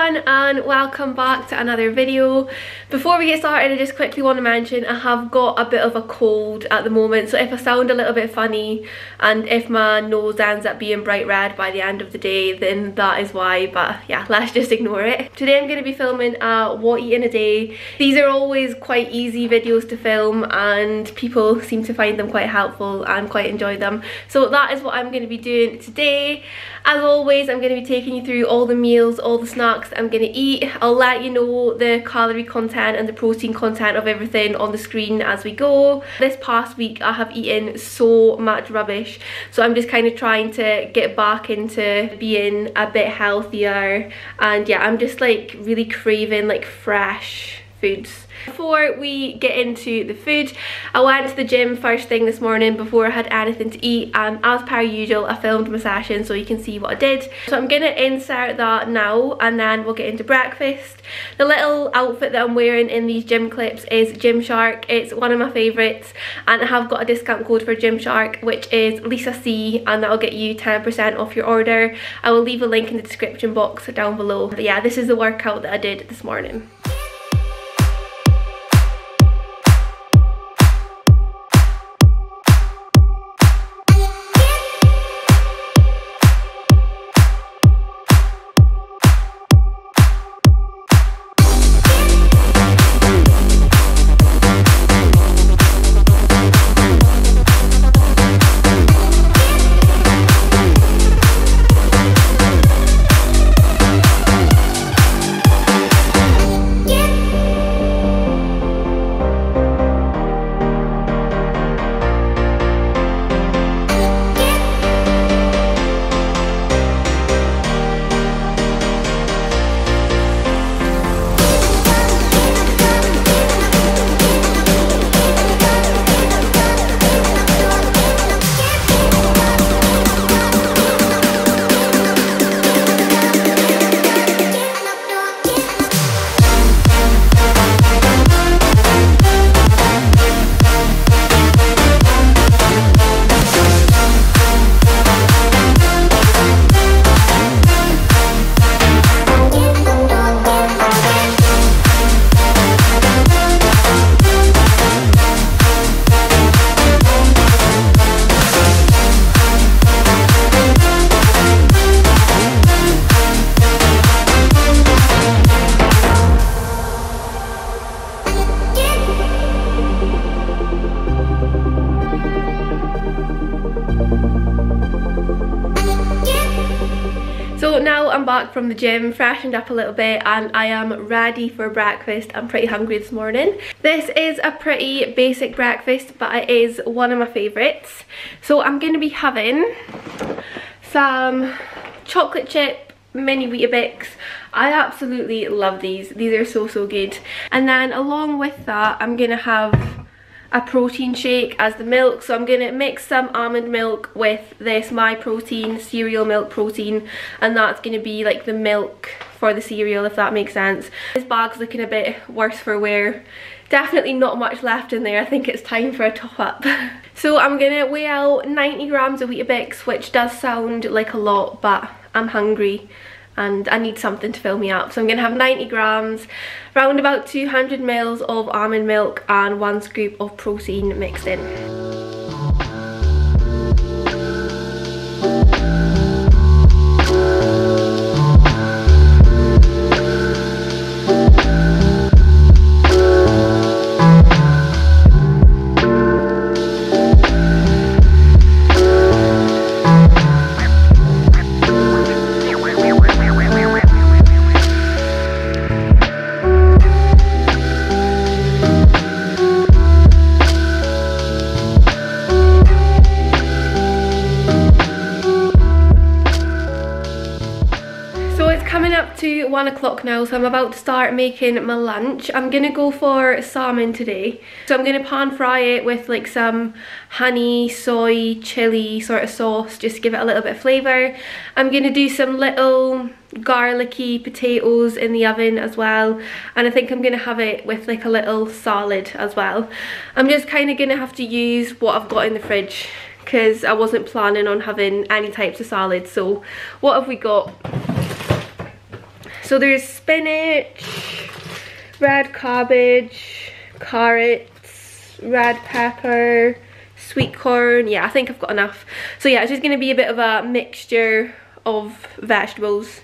everyone and welcome back to another video. Before we get started, I just quickly want to mention I have got a bit of a cold at the moment, so if I sound a little bit funny and if my nose ends up being bright red by the end of the day, then that is why, but yeah, let's just ignore it. Today I'm going to be filming a what eat in a day. These are always quite easy videos to film and people seem to find them quite helpful and quite enjoy them, so that is what I'm going to be doing today. As always, I'm going to be taking you through all the meals, all the snacks that I'm going to eat. I'll let you know the calorie content and the protein content of everything on the screen as we go. This past week I have eaten so much rubbish, so I'm just kind of trying to get back into being a bit healthier, and yeah, I'm just like really craving like fresh foods. Before we get into the food, I went to the gym first thing this morning before I had anything to eat, and as per usual I filmed my session so you can see what I did. So I'm gonna insert that now and then we'll get into breakfast. The little outfit that I'm wearing in these gym clips is Gymshark. It's one of my favourites and I have got a discount code for Gymshark, which is Lisa C, and that'll get you 10% off your order. I will leave a link in the description box down below. But yeah, this is the workout that I did this morning. So now I'm back from the gym, freshened up a little bit, and I am ready for breakfast. I'm pretty hungry this morning. This is a pretty basic breakfast, but it is one of my favourites. So I'm going to be having some chocolate chip mini Weetabix. I absolutely love these. These are so good. And then along with that, I'm going to have a protein shake as the milk. So I'm gonna mix some almond milk with this My Protein cereal milk protein, and that's gonna be like the milk for the cereal, if that makes sense. This bag's looking a bit worse for wear. Definitely not much left in there. I think it's time for a top up. So I'm gonna weigh out 90 grams of Weetabix, which does sound like a lot, but I'm hungry and I need something to fill me up. So I'm going to have 90 grams, round about 200 mils of almond milk and 1 scoop of protein mixed in. To 1 o'clock now, so I'm about to start making my lunch. I'm gonna go for salmon today, so I'm gonna pan fry it with like some honey, soy, chili sort of sauce, just to give it a little bit of flavour. I'm gonna do some little garlicky potatoes in the oven as well, and I think I'm gonna have it with like a little salad as well. I'm just kind of gonna have to use what I've got in the fridge because I wasn't planning on having any types of salads. So what have we got? So there's spinach, red cabbage, carrots, red pepper, sweet corn. Yeah, I think I've got enough. So yeah, it's just going to be a bit of a mixture of vegetables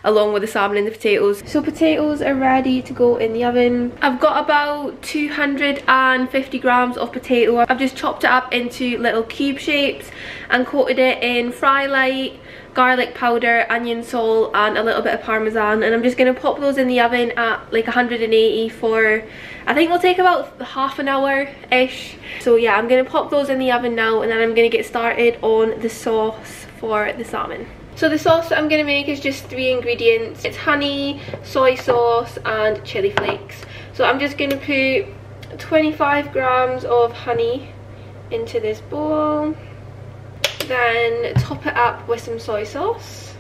along with the salmon and the potatoes. So potatoes are ready to go in the oven. I've got about 250 grams of potato. I've just chopped it up into little cube shapes and coated it in fry light, garlic powder, onion salt and a little bit of parmesan, and I'm just going to pop those in the oven at like 180 for, I think it'll take about half an hour ish. So yeah, I'm going to pop those in the oven now, and then I'm going to get started on the sauce for the salmon. So the sauce that I'm going to make is just 3 ingredients. It's honey, soy sauce and chili flakes. So I'm just going to put 25 grams of honey into this bowl. Then top it up with some soy sauce.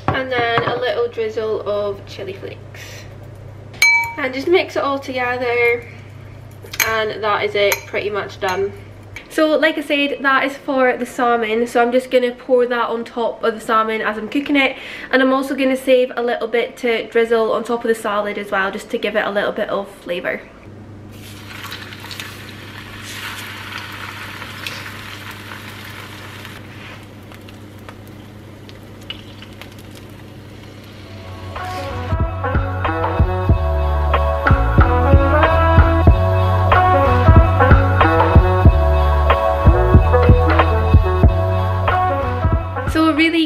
And then a little drizzle of chili flakes. And just mix it all together. And that is it, pretty much done. So like I said, that is for the salmon, so I'm just going to pour that on top of the salmon as I'm cooking it, and I'm also going to save a little bit to drizzle on top of the salad as well, just to give it a little bit of flavour.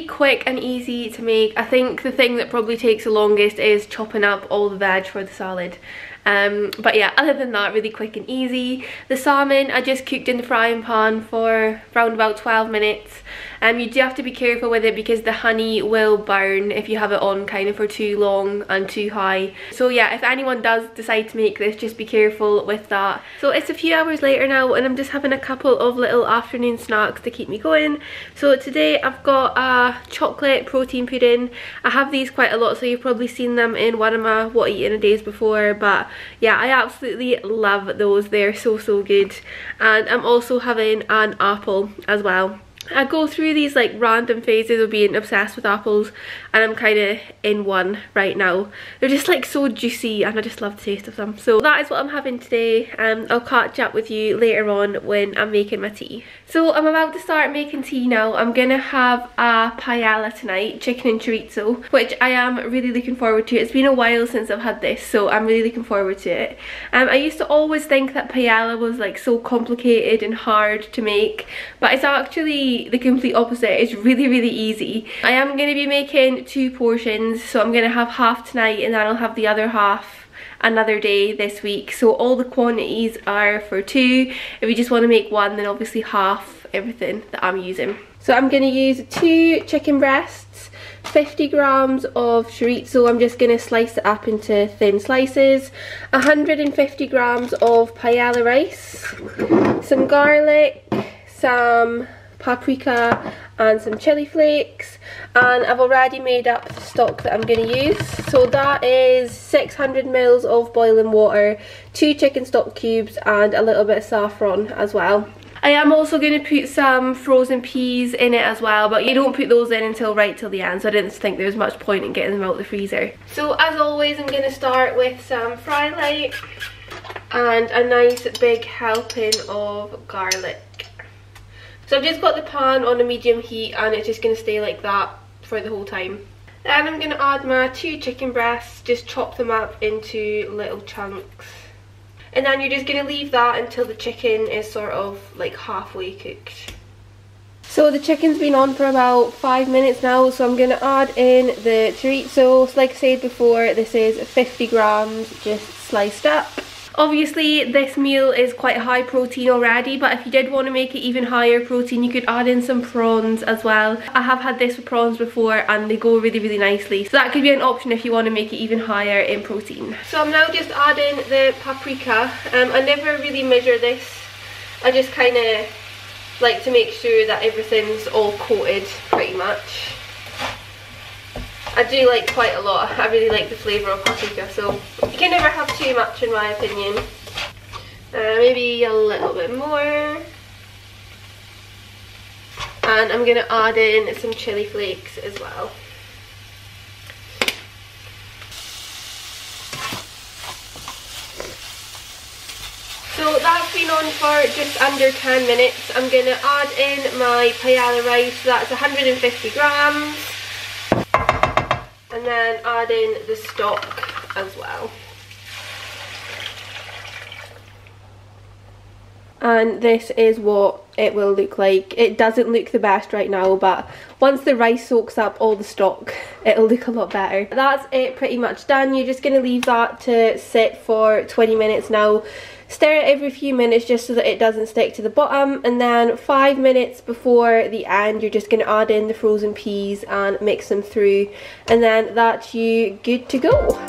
Quick and easy to make. I think the thing that probably takes the longest is chopping up all the veg for the salad. But yeah, other than that, really quick and easy. The salmon I just cooked in the frying pan for around about 12 minutes. You do have to be careful with it because the honey will burn if you have it on kind of for too long and too high. So yeah, if anyone does decide to make this, just be careful with that. So it's a few hours later now, and I'm just having a couple of little afternoon snacks to keep me going. So today I've got a chocolate protein pudding. I have these quite a lot, so you've probably seen them in one of my what I eat in a days before, but yeah, I absolutely love those. They're so good. And I'm also having an apple as well. I go through these like random phases of being obsessed with apples, and I'm kind of in one right now. They're just like so juicy and I just love the taste of them. So that is what I'm having today. I'll catch up with you later on when I'm making my tea. So I'm about to start making tea now. I'm gonna have a paella tonight, chicken and chorizo, which I am really looking forward to. It's been a while since I've had this, so I'm really looking forward to it. I used to always think that paella was like so complicated and hard to make, but it's actually the complete opposite. It's really easy. I am going to be making 2 portions, so I'm going to have half tonight and then I'll have the other half another day this week. So all the quantities are for 2. If you just want to make 1, then obviously half everything that I'm using. So I'm going to use 2 chicken breasts, 50 grams of chorizo. I'm just going to slice it up into thin slices, 150 grams of paella rice, some garlic, some paprika and some chili flakes, and I've already made up the stock that I'm going to use. So that is 600 ml of boiling water, 2 chicken stock cubes and a little bit of saffron as well. I am also going to put some frozen peas in it as well, but you don't put those in until right till the end, so I didn't think there was much point in getting them out of the freezer. So as always, I'm going to start with some fry light and a nice big helping of garlic. So I've just got the pan on a medium heat and it's just going to stay like that for the whole time. Then I'm going to add my 2 chicken breasts, just chop them up into little chunks. And then you're just going to leave that until the chicken is sort of like halfway cooked. So the chicken's been on for about 5 minutes now, so I'm going to add in the chorizo. So like I said before, this is 50 grams just sliced up. Obviously this meal is quite high protein already, but if you did want to make it even higher protein, you could add in some prawns as well. I have had this with prawns before and they go really nicely, so that could be an option if you want to make it even higher in protein. So I'm now just adding the paprika. I never really measure this, I just kind of like to make sure that everything's all coated pretty much. I do like quite a lot. I really like the flavour of paprika, so you can never have too much in my opinion. Maybe a little bit more. And I'm going to add in some chili flakes as well. So that's been on for just under 10 minutes. I'm going to add in my paella rice, so that's 150 grams. And then add in the stock as well. And this is what it will look like. It doesn't look the best right now, but once the rice soaks up all the stock, it'll look a lot better. That's it pretty much done. You're just going to leave that to sit for 20 minutes now. Stir it every few minutes just so that it doesn't stick to the bottom, and then 5 minutes before the end you're just going to add in the frozen peas and mix them through, and then that's you good to go.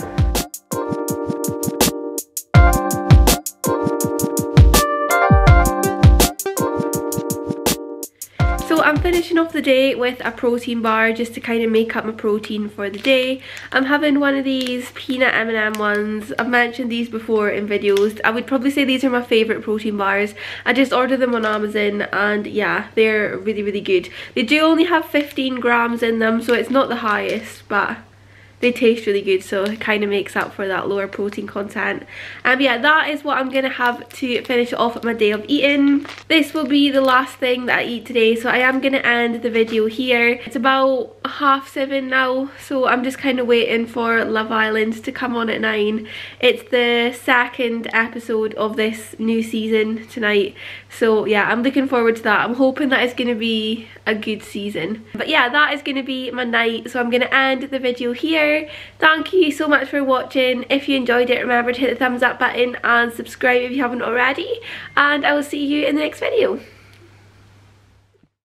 So I'm finishing off the day with a protein bar just to kind of make up my protein for the day. I'm having one of these peanut M&M ones. I've mentioned these before in videos. I would probably say these are my favourite protein bars. I just ordered them on Amazon and yeah, they're really, really good. They do only have 15 grams in them, so it's not the highest, but they taste really good, so it kind of makes up for that lower protein content. And yeah, that is what I'm going to have to finish off my day of eating. This will be the last thing that I eat today, so I am going to end the video here. It's about 7:30 now, so I'm just kind of waiting for Love Island to come on at 9. It's the second episode of this new season tonight, so yeah, I'm looking forward to that. I'm hoping that it's going to be a good season. But yeah, that is going to be my night, so I'm going to end the video here. Thank you so much for watching. If you enjoyed it, remember to hit the thumbs up button and subscribe if you haven't already, and I will see you in the next video.